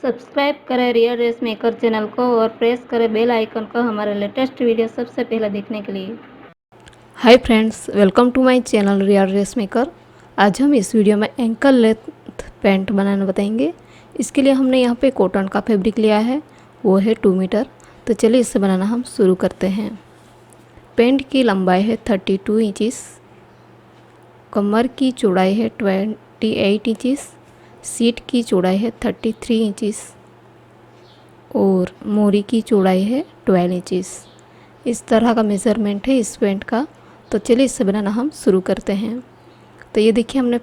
Subscribe करें real dress maker channel को और प्रेस करें बेल आइकन को हमारे लेटेस्ट वीडियो सबसे पहले देखने के लिए। Hi friends, welcome to my channel real dress maker. आज हम इस वीडियो में एंकल लेंथ पैंट बनाना बताएंगे। इसके लिए हमने यहाँ पे कॉटन का फैब्रिक लिया है, वो है 2 मीटर। तो चलिए इससे बनाना हम शुरू करते हैं। पैंट की लंबाई है 32 इंचिस, कमर की चौड़ाई है 28 इंचिस, सीट की चौड़ाई है 33 इंचिस और मोरी की चौड़ाई है 12 इंचिस। इस तरह का मेज़रमेंट है इस पैंट का। तो चलिए इससे बनाना हम शुरू करते हैं। तो ये देखिए, हमने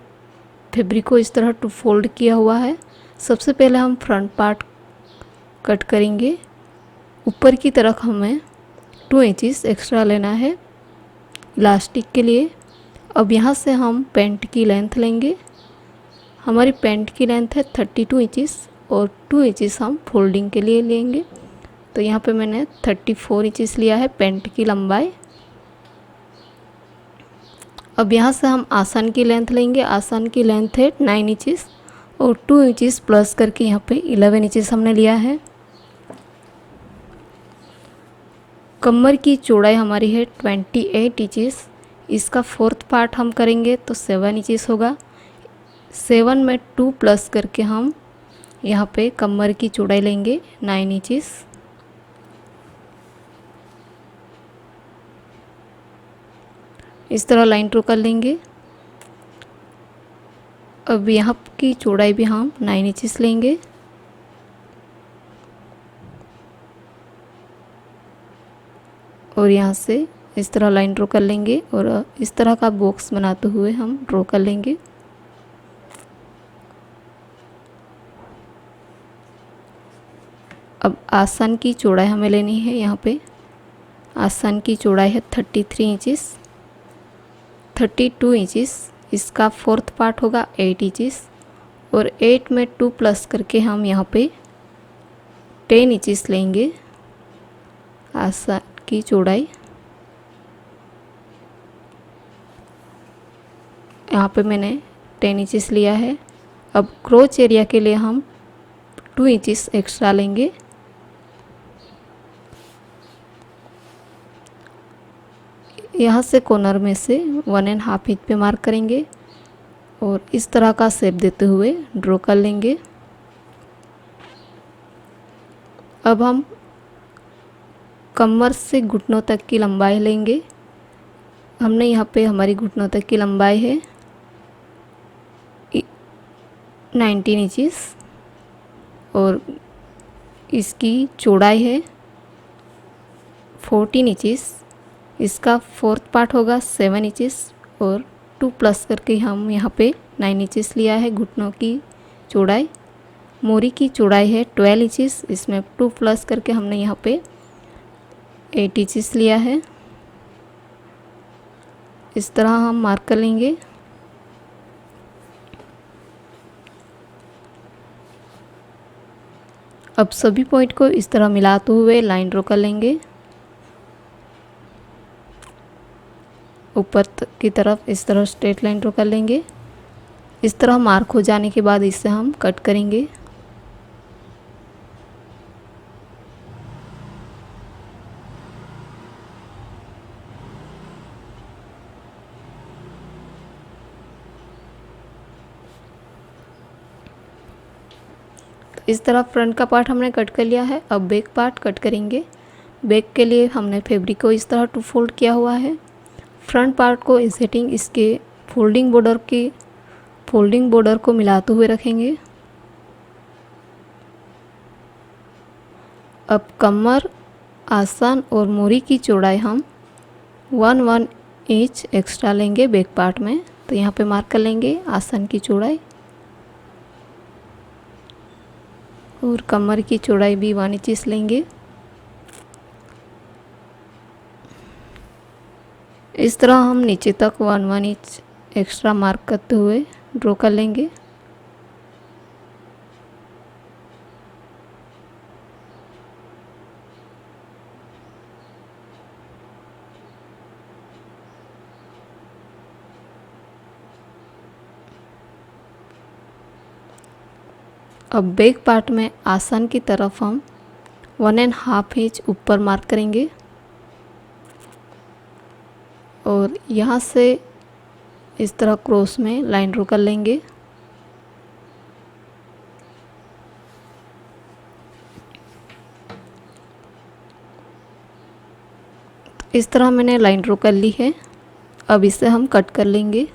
फैब्रिक को इस तरह टू फोल्ड किया हुआ है। सबसे पहले हम फ्रंट पार्ट कट करेंगे। ऊपर की तरफ हमें 2 इंचिस एक्स्ट्रा लेना है इलास्टिक के लिए। अब यहाँ से हम पैंट की लेंथ लेंगे। हमारी पैंट की लेंथ है 32 इंचिस और 2 इंचिस हम फोल्डिंग के लिए लेंगे। तो यहाँ पे मैंने 34 इंचिस लिया है पैंट की लंबाई। अब यहाँ से हम आसन की लेंथ लेंगे। आसन की लेंथ है 9 इंचिस और 2 इंचिस प्लस करके यहाँ पे 11 इंचिस हमने लिया है। कमर की चौड़ाई हमारी है 28 इंचिस। इसका फोर्थ पार्ट हम करेंगे तो 7 इंचिस होगा। 7 में 2 प्लस करके हम यहाँ पे कमर की चौड़ाई लेंगे 9 इंचिस। इस तरह लाइन ड्रॉ कर लेंगे। अब यहाँ की चौड़ाई भी हम 9 इंचिस लेंगे। और यहाँ से इस तरह लाइन ड्रॉ कर लेंगे और इस तरह का बॉक्स बनाते हुए हम ड्रॉ कर लेंगे। अब आसन की चौड़ाई हमें लेनी है। यहाँ पे आसन की चौड़ाई है 33 इंचिस, 32 इंचिस। इसका फोर्थ पार्ट होगा 8 इंचिस और 8 में 2 प्लस करके हम यहाँ पे 10 इंचिस लेंगे आसन की चौड़ाई। यहाँ पे मैंने 10 इंचिस लिया है। अब क्रोच एरिया के लिए हम 2 इंचिस एक्स्ट्रा लेंगे। यहाँ से कॉर्नर में से 1.5 इंच पे मार्क करेंगे और इस तरह का शेप देते हुए ड्रॉ कर लेंगे। अब हम कमर से घुटनों तक की लंबाई लेंगे। हमने यहाँ पे हमारी घुटनों तक की लंबाई है 19 इंचिस और इसकी चौड़ाई है 14 इंचिस। इसका फोर्थ पार्ट होगा 7 इंचिस और 2 प्लस करके हम यहाँ पे 9 इंचिस लिया है घुटनों की चौड़ाई। मोरी की चौड़ाई है 12 इंचिस। इसमें 2 प्लस करके हमने यहाँ पे 8 इंचिस लिया है। इस तरह हम मार्क कर लेंगे। अब सभी पॉइंट को इस तरह मिलाते हुए लाइन ड्रॉ कर लेंगे। ऊपर की तरफ इस तरह स्ट्रेट लाइन ड्रॉ कर लेंगे। इस तरह मार्क हो जाने के बाद इससे हम कट करेंगे। इस तरह फ्रंट का पार्ट हमने कट कर लिया है। अब बैक पार्ट कट करेंगे। बैक के लिए हमने फैब्रिक को इस तरह टू फोल्ड किया हुआ है। फ्रंट पार्ट को सेटिंग इसके फोल्डिंग बॉर्डर को मिलाते हुए रखेंगे। अब कमर, आसन और मोरी की चौड़ाई हम 1 इंच एक्स्ट्रा लेंगे बैक पार्ट में। तो यहाँ पे मार्क कर लेंगे आसन की चौड़ाई और कमर की चौड़ाई भी 1 इंच लेंगे। इस तरह हम नीचे तक 1 इंच एक्स्ट्रा मार्क करते हुए ड्रॉ कर लेंगे। अब बैक पार्ट में आसन की तरफ हम 1.5 इंच ऊपर मार्क करेंगे और यहाँ से इस तरह क्रॉस में लाइन ड्रॉ कर लेंगे। इस तरह मैंने लाइन ड्रॉ कर ली है। अब इसे हम कट कर लेंगे।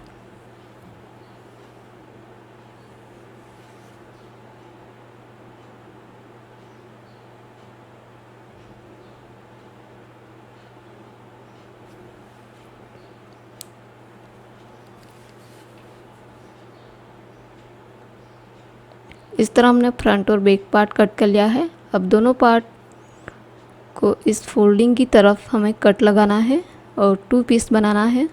इस तरह हमने फ्रंट और बैक पार्ट कट कर लिया है। अब दोनों पार्ट को इस फोल्डिंग की तरफ हमें कट लगाना है और 2 पीस बनाना है।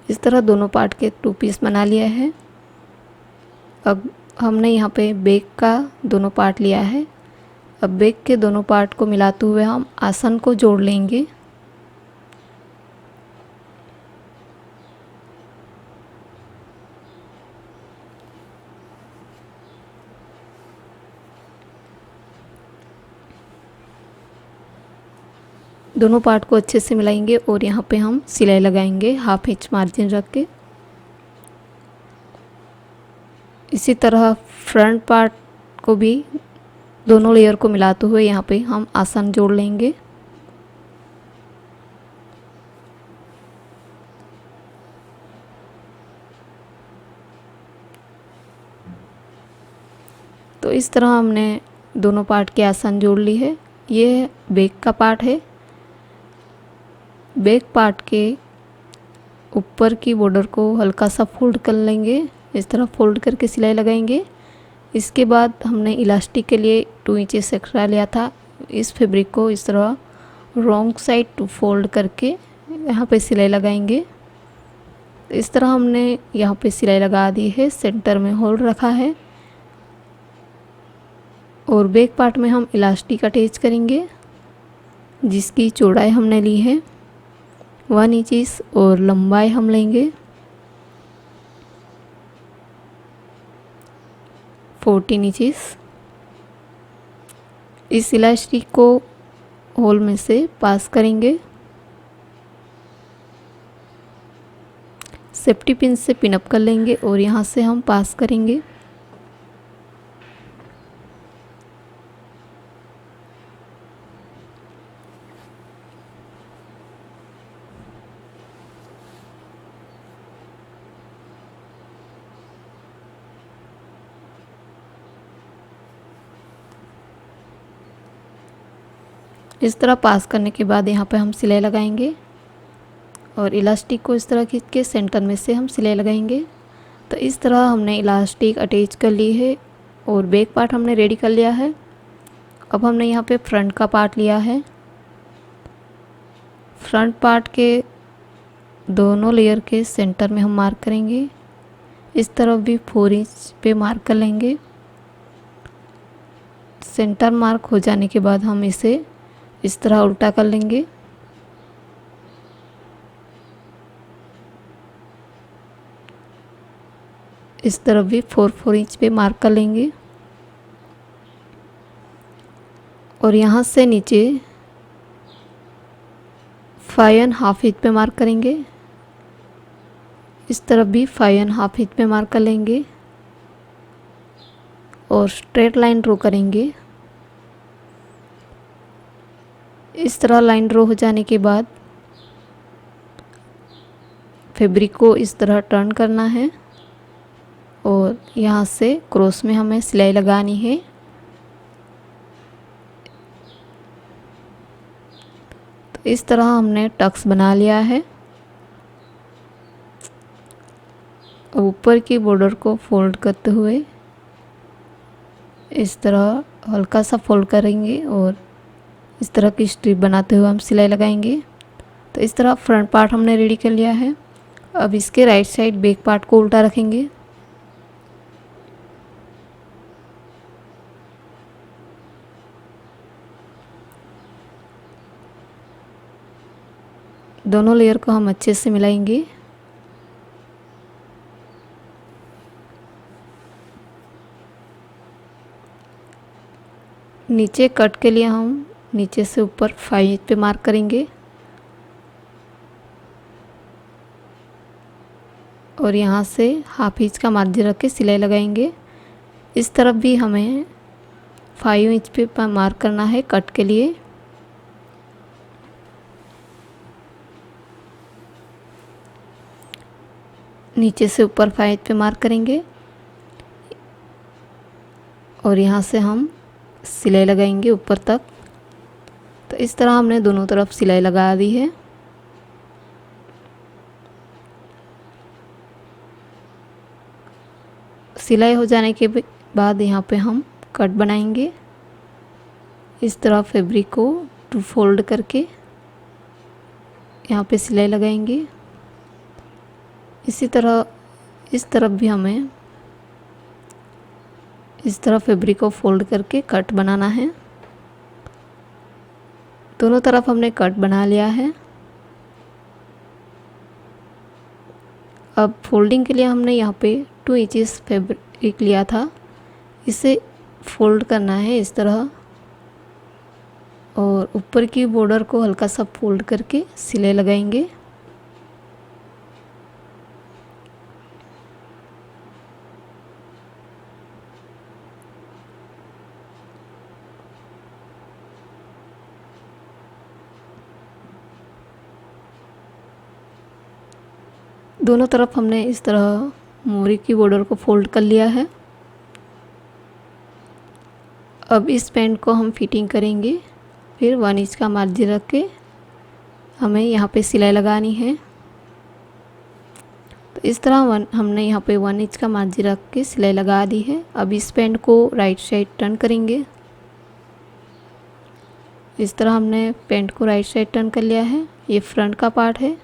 इस तरह दोनों पार्ट के 2 पीस बना लिया है। अब हमने यहाँ पे बैक का दोनों पार्ट लिया है। अब बैक के दोनों पार्ट को मिलाते हुए हम आसन को जोड़ लेंगे। दोनों पार्ट को अच्छे से मिलाएंगे और यहाँ पे हम सिलाई लगाएंगे 1/2 इंच मार्जिन रख के। इसी तरह फ्रंट पार्ट को भी दोनों लेयर को मिलाते हुए यहाँ पे हम आसन जोड़ लेंगे। तो इस तरह हमने दोनों पार्ट के आसन जोड़ ली है। ये बैक का पार्ट है। बैक पार्ट के ऊपर की बॉर्डर को हल्का सा फोल्ड कर लेंगे। इस तरह फोल्ड करके सिलाई लगाएंगे। इसके बाद हमने इलास्टिक के लिए 2 इंचेस एक्स्ट्रा लिया था। इस फैब्रिक को इस तरह रॉन्ग साइड टू फोल्ड करके यहाँ पे सिलाई लगाएंगे। इस तरह हमने यहाँ पे सिलाई लगा दी है। सेंटर में होल रखा है और बैक पार्ट में हम इलास्टिक अटैच करेंगे, जिसकी चौड़ाई हमने ली है 1 इंच और लंबाई हम लेंगे 14 इंचेस। इस इलास्टिक को होल में से पास करेंगे। सेफ्टी पिन से पिन अप कर लेंगे और यहाँ से हम पास करेंगे। इस तरह पास करने के बाद यहाँ पे हम सिलाई लगाएंगे और इलास्टिक को इस तरह खींच के सेंटर में से हम सिलाई लगाएंगे। तो इस तरह हमने इलास्टिक अटैच कर ली है और बैक पार्ट हमने रेडी कर लिया है। अब हमने यहाँ पे फ्रंट का पार्ट लिया है। फ्रंट पार्ट के दोनों लेयर के सेंटर में हम मार्क करेंगे। इस तरफ भी 4 इंच पे मार्क कर लेंगे। सेंटर मार्क हो जाने के बाद हम इसे इस तरह उल्टा कर लेंगे। इस तरफ भी 4 इंच पे मार्क कर लेंगे और यहाँ से नीचे 5.5 इंच पे मार्क करेंगे। इस तरफ भी 5.5 इंच पे मार्क कर लेंगे और स्ट्रेट लाइन ड्रॉ करेंगे। इस तरह लाइन ड्रॉ हो जाने के बाद फैब्रिक को इस तरह टर्न करना है और यहाँ से क्रॉस में हमें सिलाई लगानी है। तो इस तरह हमने टक्स बना लिया है। अब ऊपर की बॉर्डर को फोल्ड करते हुए इस तरह हल्का सा फोल्ड करेंगे और इस तरह की स्ट्रिप बनाते हुए हम सिलाई लगाएंगे। तो इस तरह फ्रंट पार्ट हमने रेडी कर लिया है। अब इसके राइट साइड बैक पार्ट को उल्टा रखेंगे। दोनों लेयर को हम अच्छे से मिलाएंगे। नीचे कट के लिए हम नीचे से ऊपर 5 पे मार्क करेंगे और यहाँ से हाफ इंच का मार्जिन रख के सिलाई लगाएंगे। इस तरफ भी हमें 5 इंच पे मार्क करना है कट के लिए। नीचे से ऊपर 5 पे मार्क करेंगे और यहाँ से हम सिलाई लगाएंगे ऊपर तक। तो इस तरह हमने दोनों तरफ सिलाई लगा दी है। सिलाई हो जाने के बाद यहाँ पे हम कट बनाएंगे। इस तरह फैब्रिक को 2 फोल्ड करके यहाँ पे सिलाई लगाएंगे। इसी तरह इस तरफ भी हमें इस तरह फैब्रिक को फोल्ड करके कट बनाना है। दोनों तरफ हमने कट बना लिया है। अब फोल्डिंग के लिए हमने यहाँ पे 2 इंचेस फैब्रिक लिया था, इसे फोल्ड करना है इस तरह और ऊपर की बॉर्डर को हल्का सा फोल्ड करके सिलाई लगाएंगे। दोनों तरफ हमने इस तरह मोरी की बॉर्डर को फोल्ड कर लिया है। अब इस पैंट को हम फिटिंग करेंगे। फिर 1 इंच का मार्जिन रख के हमें यहाँ पे सिलाई लगानी है। तो इस तरह हमने यहाँ पे 1 इंच का मार्जिन रख के सिलाई लगा दी है। अब इस पैंट को राइट साइड टर्न करेंगे। इस तरह हमने पैंट को राइट साइड टर्न कर लिया है। ये फ्रंट का पार्ट है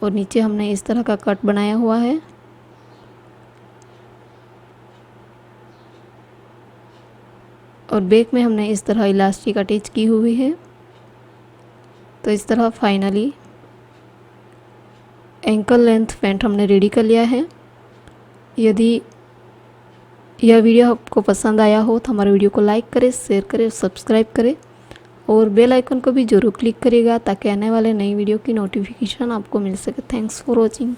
और नीचे हमने इस तरह का कट बनाया हुआ है। और बैक में हमने इस तरह इलास्टिक अटैच की हुई है। तो इस तरह फाइनली एंकल लेंथ पैंट हमने रेडी कर लिया है। यदि यह वीडियो आपको पसंद आया हो तो हमारे वीडियो को लाइक करें, शेयर करें, सब्सक्राइब करें और बेल आइकन को भी ज़रूर क्लिक करिएगा ताकि आने वाले नई वीडियो की नोटिफिकेशन आपको मिल सके। Thanks for watching.